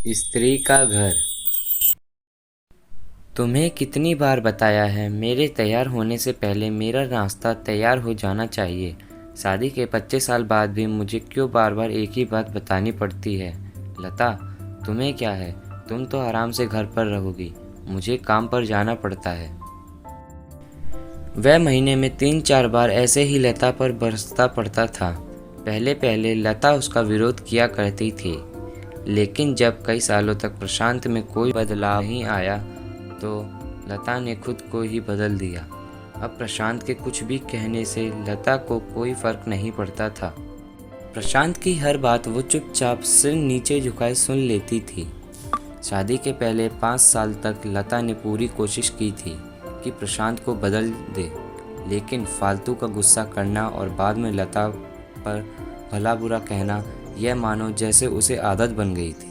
स्त्री का घर। तुम्हें कितनी बार बताया है, मेरे तैयार होने से पहले मेरा नाश्ता तैयार हो जाना चाहिए। शादी के 25 साल बाद भी मुझे क्यों बार बार एक ही बात बतानी पड़ती है। लता, तुम्हें क्या है, तुम तो आराम से घर पर रहोगी, मुझे काम पर जाना पड़ता है। वह महीने में 3-4 बार ऐसे ही लता पर बरसता पड़ता था। पहले पहले लता उसका विरोध किया करती थी, लेकिन जब कई सालों तक प्रशांत में कोई बदलाव नहीं आया तो लता ने खुद को ही बदल दिया। अब प्रशांत के कुछ भी कहने से लता को कोई फर्क नहीं पड़ता था। प्रशांत की हर बात वो चुपचाप सिर नीचे झुकाए सुन लेती थी। शादी के पहले 5 साल तक लता ने पूरी कोशिश की थी कि प्रशांत को बदल दे, लेकिन फालतू का गुस्सा करना और बाद में लता पर भला बुरा कहना, यह मानो जैसे उसे आदत बन गई थी।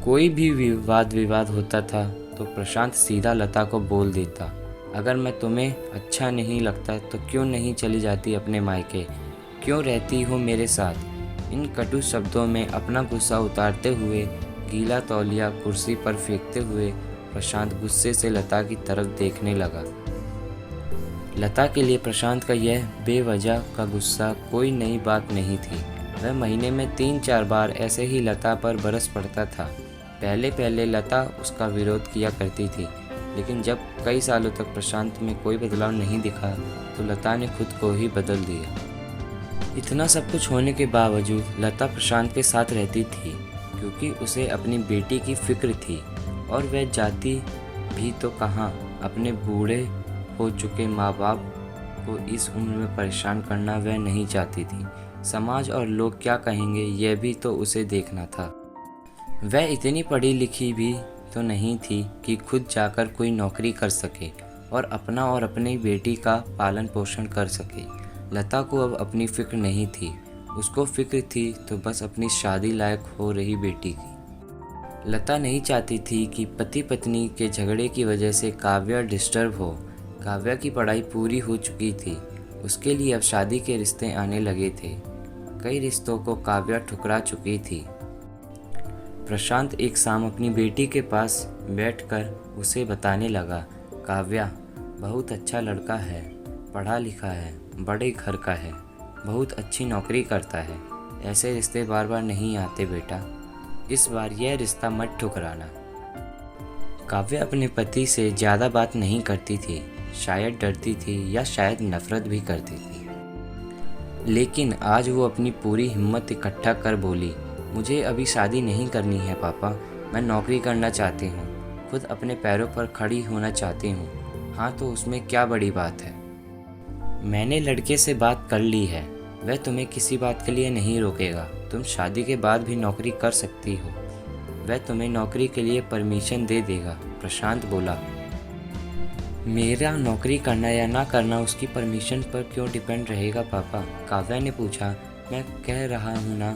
कोई भी विवाद होता था तो प्रशांत सीधा लता को बोल देता, अगर मैं तुम्हें अच्छा नहीं लगता तो क्यों नहीं चली जाती अपने मायके, क्यों रहती हो मेरे साथ। इन कटु शब्दों में अपना गुस्सा उतारते हुए, गीला तौलिया कुर्सी पर फेंकते हुए प्रशांत गुस्से से लता की तरफ देखने लगा। लता के लिए प्रशांत का यह बेवजह का गुस्सा कोई नई बात नहीं थी। वह महीने में 3-4 बार ऐसे ही लता पर बरस पड़ता था। पहले पहले लता उसका विरोध किया करती थी, लेकिन जब कई सालों तक प्रशांत में कोई बदलाव नहीं दिखा तो लता ने खुद को ही बदल दिया। इतना सब कुछ होने के बावजूद लता प्रशांत के साथ रहती थी, क्योंकि उसे अपनी बेटी की फिक्र थी, और वह जाती भी तो कहाँ। अपने बूढ़े हो चुके माँ बाप को इस उम्र में परेशान करना वह नहीं चाहती थी। समाज और लोग क्या कहेंगे, यह भी तो उसे देखना था। वह इतनी पढ़ी लिखी भी तो नहीं थी कि खुद जाकर कोई नौकरी कर सके और अपना और अपनी बेटी का पालन पोषण कर सके। लता को अब अपनी फिक्र नहीं थी, उसको फिक्र थी तो बस अपनी शादी लायक हो रही बेटी की। लता नहीं चाहती थी कि पति पत्नी के झगड़े की वजह से काव्या डिस्टर्ब हो। काव्या की पढ़ाई पूरी हो चुकी थी, उसके लिए अब शादी के रिश्ते आने लगे थे। कई रिश्तों को काव्या ठुकरा चुकी थी। प्रशांत एक शाम अपनी बेटी के पास बैठकर उसे बताने लगा, काव्या बहुत अच्छा लड़का है, पढ़ा लिखा है, बड़े घर का है, बहुत अच्छी नौकरी करता है। ऐसे रिश्ते बार बार नहीं आते बेटा, इस बार यह रिश्ता मत ठुकराना। काव्या अपने पति से ज़्यादा बात नहीं करती थी, शायद डरती थी या शायद नफरत भी करती थी। लेकिन आज वो अपनी पूरी हिम्मत इकट्ठा कर बोली, मुझे अभी शादी नहीं करनी है पापा, मैं नौकरी करना चाहती हूँ, खुद अपने पैरों पर खड़ी होना चाहती हूँ। हाँ तो उसमें क्या बड़ी बात है। मैंने लड़के से बात कर ली है, वह तुम्हें किसी बात के लिए नहीं रोकेगा, तुम शादी के बाद भी नौकरी कर सकती हो, वह तुम्हें नौकरी के लिए परमिशन दे देगा। प्रशांत बोला, मेरा नौकरी करना या ना करना उसकी परमिशन पर क्यों डिपेंड रहेगा पापा। काव्या ने पूछा, मैं कह रहा हूँ ना,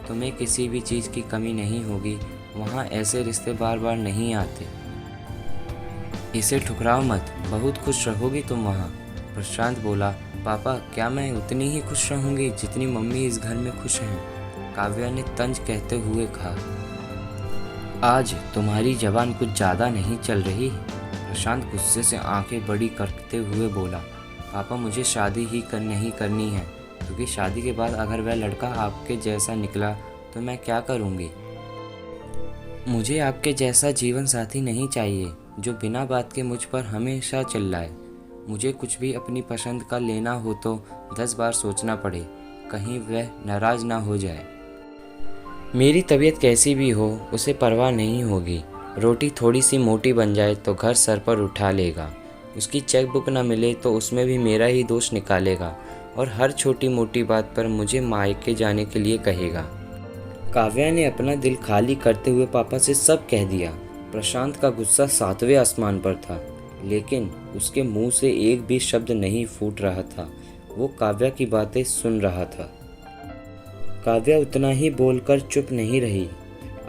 तुम्हें किसी भी चीज़ की कमी नहीं होगी, वहाँ ऐसे रिश्ते बार बार नहीं आते, इसे ठुकराओ मत, बहुत खुश रहोगी तुम वहाँ। प्रशांत बोला, पापा क्या मैं उतनी ही खुश रहूँगी जितनी मम्मी इस घर में खुश हैं। काव्या ने तंज कहते हुए कहा, आज तुम्हारी जबान कुछ ज़्यादा नहीं चल रही। प्रशांत गुस्से से आंखें बड़ी करते हुए बोला, पापा मुझे शादी ही नहीं करनी है, क्योंकि शादी के बाद अगर वह लड़का आपके जैसा निकला तो मैं क्या करूँगी। मुझे आपके जैसा जीवन साथी नहीं चाहिए जो बिना बात के मुझ पर हमेशा चिल्लाए। मुझे कुछ भी अपनी पसंद का लेना हो तो 10 बार सोचना पड़े, कहीं वह नाराज़ ना हो जाए। मेरी तबीयत कैसी भी हो उसे परवाह नहीं होगी, रोटी थोड़ी सी मोटी बन जाए तो घर सर पर उठा लेगा, उसकी चेकबुक ना मिले तो उसमें भी मेरा ही दोष निकालेगा, और हर छोटी मोटी बात पर मुझे मायके जाने के लिए कहेगा। काव्या ने अपना दिल खाली करते हुए पापा से सब कह दिया। प्रशांत का गुस्सा 7वें आसमान पर था, लेकिन उसके मुंह से एक भी शब्द नहीं फूट रहा था। वो काव्या की बातें सुन रहा था। काव्या उतना ही बोलकर चुप नहीं रही।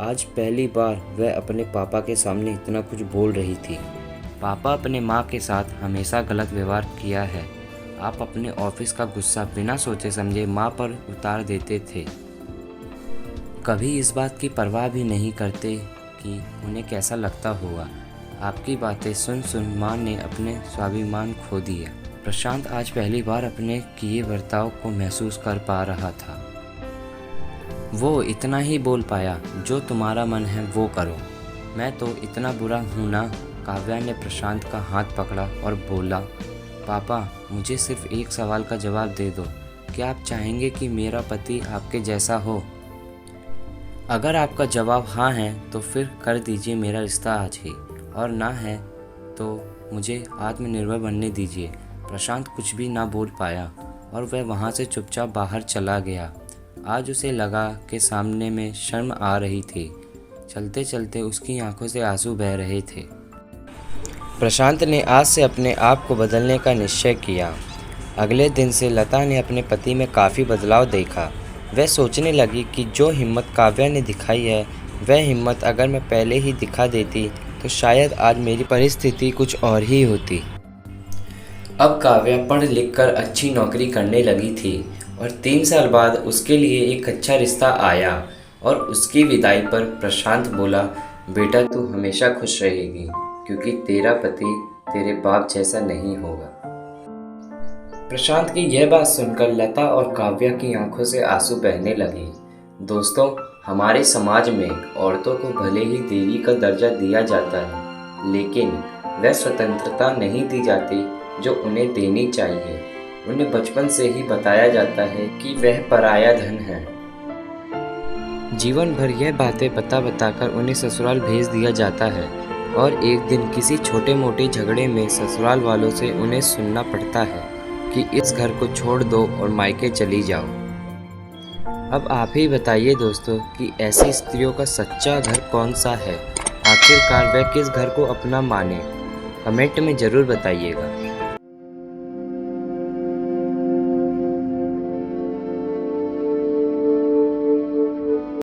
आज पहली बार वह अपने पापा के सामने इतना कुछ बोल रही थी। पापा अपने माँ के साथ हमेशा गलत व्यवहार किया है। आप अपने ऑफिस का गुस्सा बिना सोचे समझे माँ पर उतार देते थे। कभी इस बात की परवाह भी नहीं करते कि उन्हें कैसा लगता होगा। आपकी बातें सुन सुन माँ ने अपने स्वाभिमान खो दिया। प्रशांत आज पहली बार अपने किए बर्ताव को महसूस कर पा रहा था। वो इतना ही बोल पाया, जो तुम्हारा मन है वो करो। मैं तो इतना बुरा हूँ ना। काव्या ने प्रशांत का हाथ पकड़ा और बोला, पापा मुझे सिर्फ एक सवाल का जवाब दे दो। क्या आप चाहेंगे कि मेरा पति आपके जैसा हो? अगर आपका जवाब हाँ है तो फिर कर दीजिए मेरा रिश्ता आज ही, और ना है तो मुझे आत्मनिर्भर बनने दीजिए। प्रशांत कुछ भी ना बोल पाया और वह वहाँ से चुपचाप बाहर चला गया। आज उसे लगा कि सामने में शर्म आ रही थी। चलते चलते उसकी आंखों से आंसू बह रहे थे। प्रशांत ने आज से अपने आप को बदलने का निश्चय किया। अगले दिन से लता ने अपने पति में काफ़ी बदलाव देखा। वह सोचने लगी कि जो हिम्मत काव्या ने दिखाई है, वह हिम्मत अगर मैं पहले ही दिखा देती तो शायद आज मेरी परिस्थिति कुछ और ही होती। अब काव्या पढ़ लिख कर अच्छी नौकरी करने लगी थी और 3 साल बाद उसके लिए एक अच्छा रिश्ता आया। और उसकी विदाई पर प्रशांत बोला, बेटा तू हमेशा खुश रहेगी क्योंकि तेरा पति तेरे बाप जैसा नहीं होगा। प्रशांत की यह बात सुनकर लता और काव्या की आंखों से आंसू बहने लगे। दोस्तों, हमारे समाज में औरतों को भले ही देवी का दर्जा दिया जाता है, लेकिन वह स्वतंत्रता नहीं दी जाती जो उन्हें देनी चाहिए। उन्हें बचपन से ही बताया जाता है कि वह पराया धन है। जीवन भर यह बातें बता बताकर उन्हें ससुराल भेज दिया जाता है और एक दिन किसी छोटे मोटे झगड़े में ससुराल वालों से उन्हें सुनना पड़ता है कि इस घर को छोड़ दो और मायके चली जाओ। अब आप ही बताइए दोस्तों कि ऐसी स्त्रियों का सच्चा घर कौन सा है? आखिरकार वह किस घर को अपना माने? कमेंट में ज़रूर बताइएगा।